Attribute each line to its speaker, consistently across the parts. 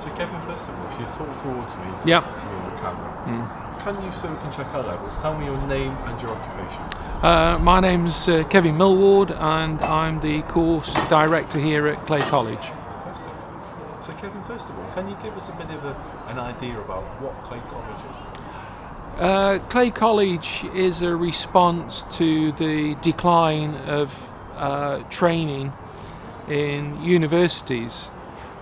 Speaker 1: So Kevin, first of all, if you talk towards me,
Speaker 2: Yeah.
Speaker 1: you're the camera. Can you, so we can check our levels, tell me your name and your occupation?
Speaker 2: My name's Kevin Millward, and I'm the course director here at Clay College.
Speaker 1: Fantastic. So Kevin, first of all, can you give us a bit of an idea about what Clay College is, please?
Speaker 2: Clay College is a response to the decline of training in universities.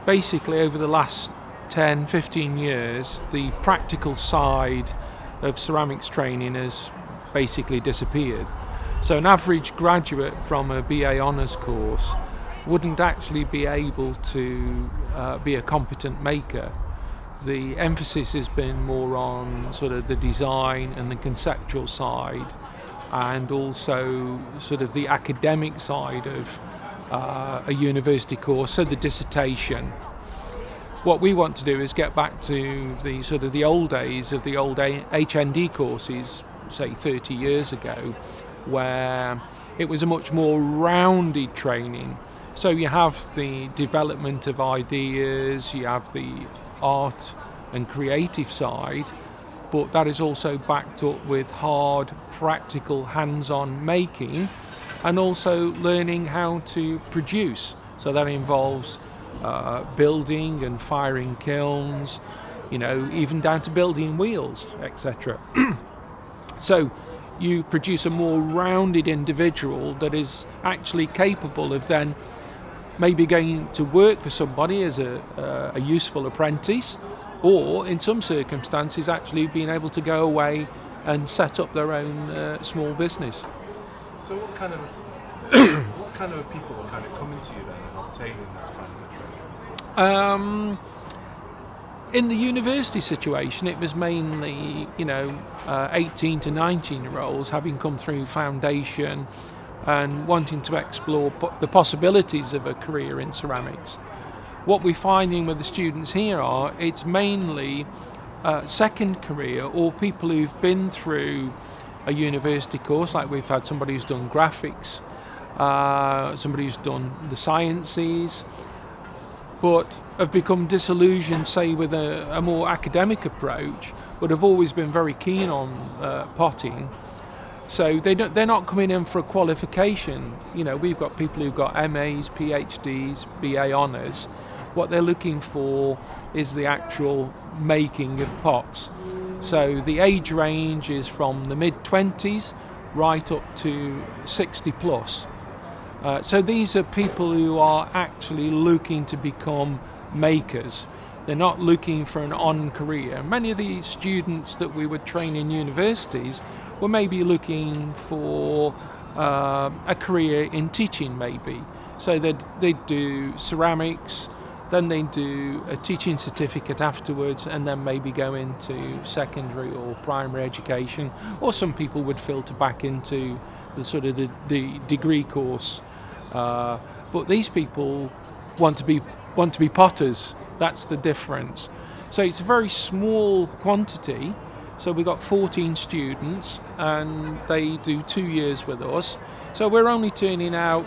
Speaker 2: Basically, over the last 10, 15 years, the practical side of ceramics training has basically disappeared. So an average graduate from a BA honours course wouldn't actually be able to be a competent maker. The emphasis has been more on sort of the design and the conceptual side, and also sort of the academic side of a university course, so the dissertation. What we want to do is get back to the sort of the old days of the old HND courses, say 30 years ago, where it was a much more rounded training. So you have the development of ideas, you have the art and creative side, but that is also backed up with hard, practical, hands-on making, and also learning how to produce. So that involves building and firing kilns, even down to building wheels, etc. So you produce a more rounded individual that is actually capable of then maybe going to work for somebody as a useful apprentice, or in some circumstances actually being able to go away and set up their own small business.
Speaker 1: So what kind of people are kind of coming to you then and obtaining this kind of a training?
Speaker 2: In the university situation, it was mainly 18 to 19-year-olds having come through foundation and wanting to explore the possibilities of a career in ceramics. What we're finding with the students here it's mainly second career, or people who've been through a university course, like we've had somebody who's done graphics, somebody who's done the sciences, but have become disillusioned, say, with a more academic approach, but have always been very keen on potting. So they're not coming in for a qualification. We've got people who've got MAs, PhDs, BA honours. What they're looking for is the actual making of pots. So the age range is from the mid-20s right up to 60 plus. So these are people who are actually looking to become makers. They're not looking for an on-career. Many of the students that we would train in universities were maybe looking for a career in teaching, maybe. So they'd do ceramics, then they'd do a teaching certificate afterwards, and then maybe go into secondary or primary education. Or some people would filter back into the sort of the degree course. But these people want to be potters. That's the difference. So it's a very small quantity. So we've got 14 students, and they do 2 years with us. So we're only turning out,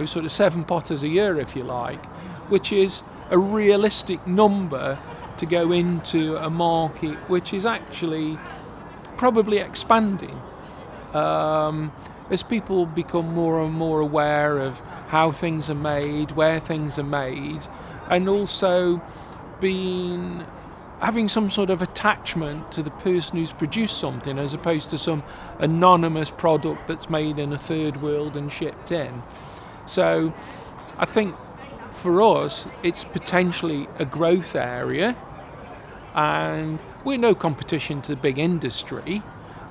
Speaker 2: sort of 7 potters a year, if you like, which is a realistic number to go into a market which is actually probably expanding. As people become more and more aware of how things are made, where things are made, and also having some sort of attachment to the person who's produced something, as opposed to some anonymous product that's made in a third world and shipped in. So I think for us it's potentially a growth area, and we're no competition to the big industry,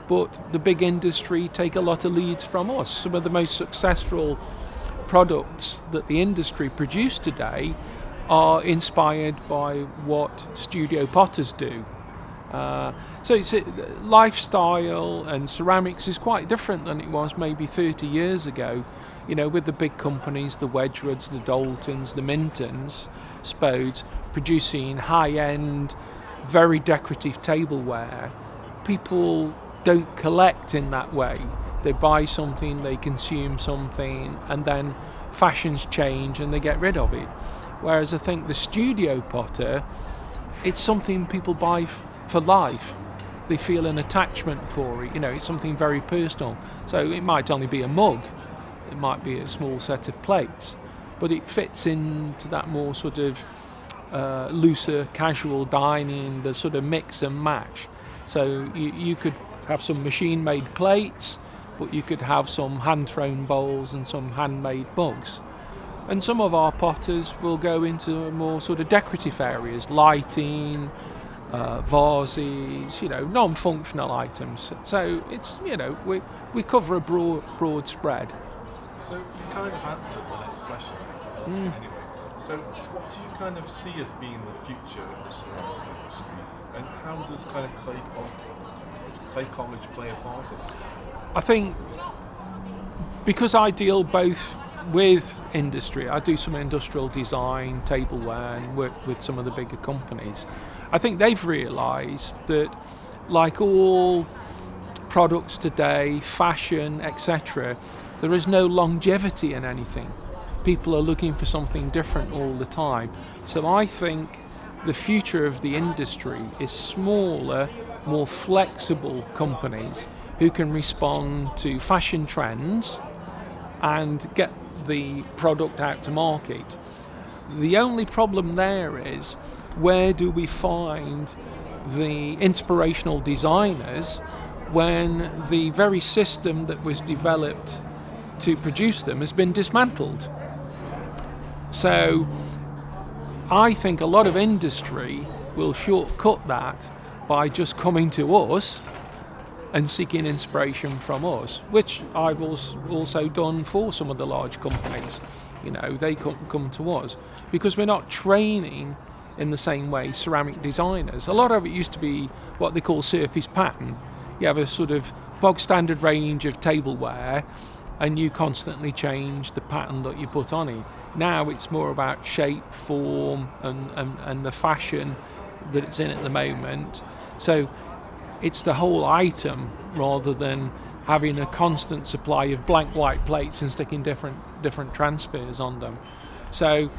Speaker 2: but the big industry take a lot of leads from us. Some of the most successful products that the industry produce today are inspired by what studio potters do. So it's lifestyle and ceramics is quite different than it was maybe 30 years ago. With the big companies, the Wedgwoods, the Daltons, the Mintons, Spodes, producing high-end, very decorative tableware. People don't collect in that way. They buy something, they consume something, and then fashions change and they get rid of it. Whereas I think the studio potter it's something people buy for life. They feel an attachment for it. It's something very personal. So it might only be a mug, it might be a small set of plates, but it fits into that more sort of looser, casual dining, the sort of mix and match. So you could have some machine-made plates, but you could have some hand-thrown bowls and some handmade mugs. And some of our potters will go into more sort of decorative areas, lighting, vases, non-functional items. So it's, we cover a broad spread.
Speaker 1: So you kind of answered my next question anyway. So what do you kind of see as being the future of the ceramics industry, and how does kind of Clay College play a part in it?
Speaker 2: I think because I deal both with industry, I do some industrial design, tableware, and work with some of the bigger companies. I think they've realised that, like all products today, fashion, etc., there is no longevity in anything. People are looking for something different all the time. So I think the future of the industry is smaller, more flexible companies who can respond to fashion trends and get the product out to market. The only problem there is, where do we find the inspirational designers when the very system that was developed to produce them has been dismantled? So I think a lot of industry will shortcut that by just coming to us and seeking inspiration from us, which I've also done for some of the large companies. They come to us because we're not training in the same way ceramic designers. A lot of it used to be what they call surface pattern. You have a sort of bog standard range of tableware and you constantly change the pattern that you put on it. Now it's more about shape, form and the fashion that it's in at the moment. So it's the whole item rather than having a constant supply of blank white plates and sticking different transfers on them. So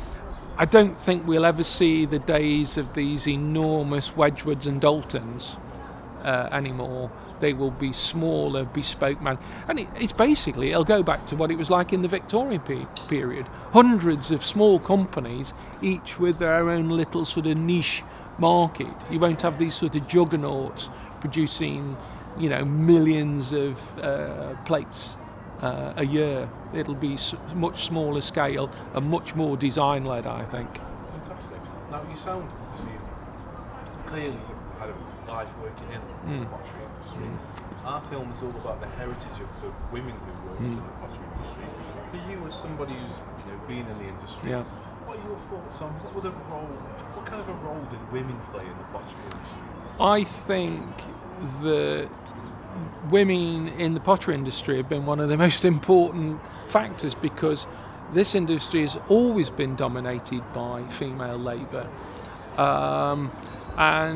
Speaker 2: I don't think we'll ever see the days of these enormous Wedgwoods and Daltons anymore. They will be smaller, bespoke and it's basically, it'll go back to what it was like in the Victorian period. Hundreds of small companies, each with their own little sort of niche market. You won't have these sort of juggernauts producing, millions of plates a year. It'll be much smaller scale and much more design-led, I think.
Speaker 1: Fantastic. Now you sound, clearly you've had a life working in the pottery industry. Our film is all about the heritage of the women who worked in the pottery industry. For you, as somebody who's been in the industry, what are your thoughts on what kind of a role did women play in the pottery industry?
Speaker 2: I think that women in the pottery industry have been one of the most important factors because this industry has always been dominated by female labour. And,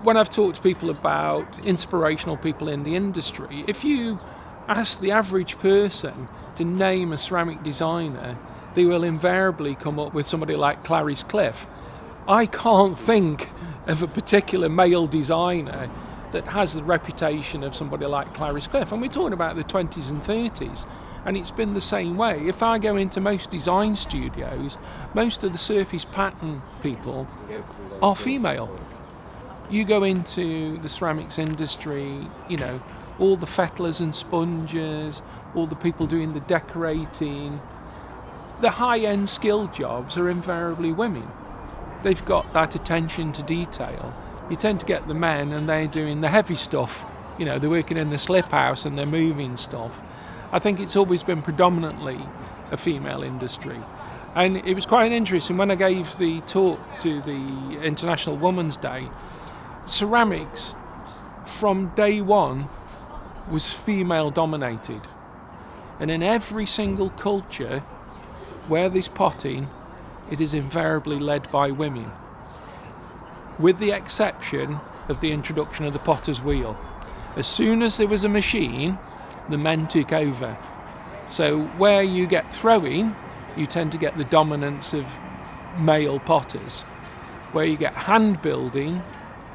Speaker 2: when I've talked to people about inspirational people in the industry, if you ask the average person to name a ceramic designer, they will invariably come up with somebody like Clarice Cliff. I can't think of a particular male designer that has the reputation of somebody like Clarice Cliff. And we're talking about the 20s and 30s, and it's been the same way. If I go into most design studios, most of the surface pattern people are female. You go into the ceramics industry, all the fettlers and spongers, all the people doing the decorating, the high-end skilled jobs are invariably women. They've got that attention to detail. You tend to get the men and they're doing the heavy stuff. They're working in the slip house and they're moving stuff. I think it's always been predominantly a female industry. And it was quite interesting when I gave the talk to the International Women's Day. Ceramics from day one was female dominated, and in every single culture where there's potting, it is invariably led by women, with the exception of the introduction of the potter's wheel. As soon as there was a machine, the men took over. So where you get throwing, you tend to get the dominance of male potters. Where you get hand building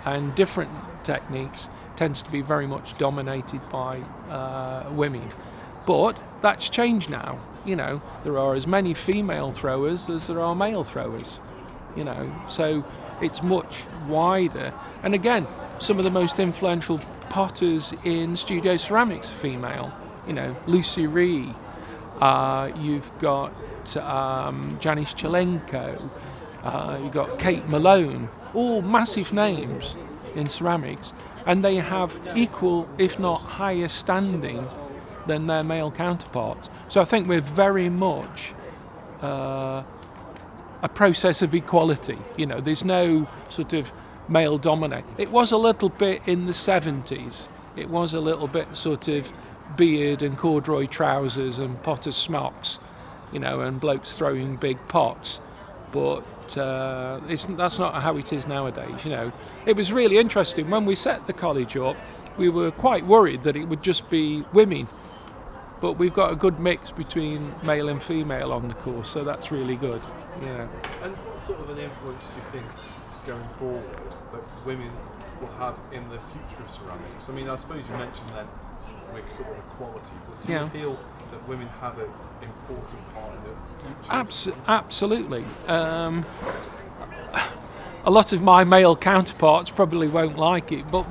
Speaker 2: and different techniques tends to be very much dominated by women. But that's changed now. There are as many female throwers as there are male throwers. So it's much wider. And again, some of the most influential potters in studio ceramics are female. Lucy Ree. You've got Janice Chelenko. You've got Kate Malone. All massive names in ceramics, and they have equal, if not higher standing than their male counterparts. So I think we're very much a process of equality. There's no sort of male dominate. It was a little bit in the 70s. It was a little bit sort of beard and corduroy trousers and potter's smocks, and blokes throwing big pots. But that's not how it is nowadays. It was really interesting when we set the college up. We were quite worried that it would just be women, but we've got a good mix between male and female on the course, so that's really good.
Speaker 1: And what sort of an influence do you think going forward that women will have in the future of ceramics? I mean, I suppose you mentioned then with sort of equality, but do you feel that women have an important part in the future?
Speaker 2: Absolutely. A lot of my male counterparts probably won't like it, but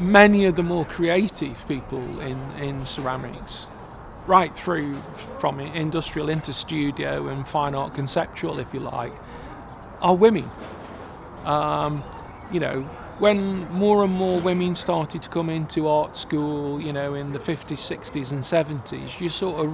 Speaker 2: many of the more creative people in ceramics, right through from industrial into studio and fine art conceptual, if you like, are women. When more and more women started to come into art school, in the 50s, 60s and 70s, you saw a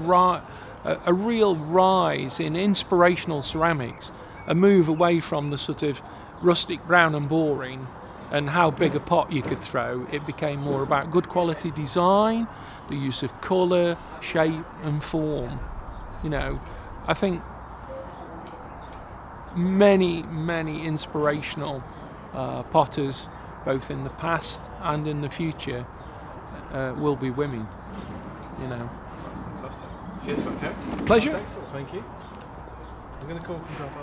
Speaker 2: real rise in inspirational ceramics, a move away from the sort of rustic, brown and boring and how big a pot you could throw. It became more about good quality design, the use of colour, shape and form. I think many inspirational potters, both in the past and in the future, will be women.
Speaker 1: That's fantastic. Cheers for that, Kev.
Speaker 2: Pleasure.
Speaker 1: That's excellent, thank you. I'm going to call and grab our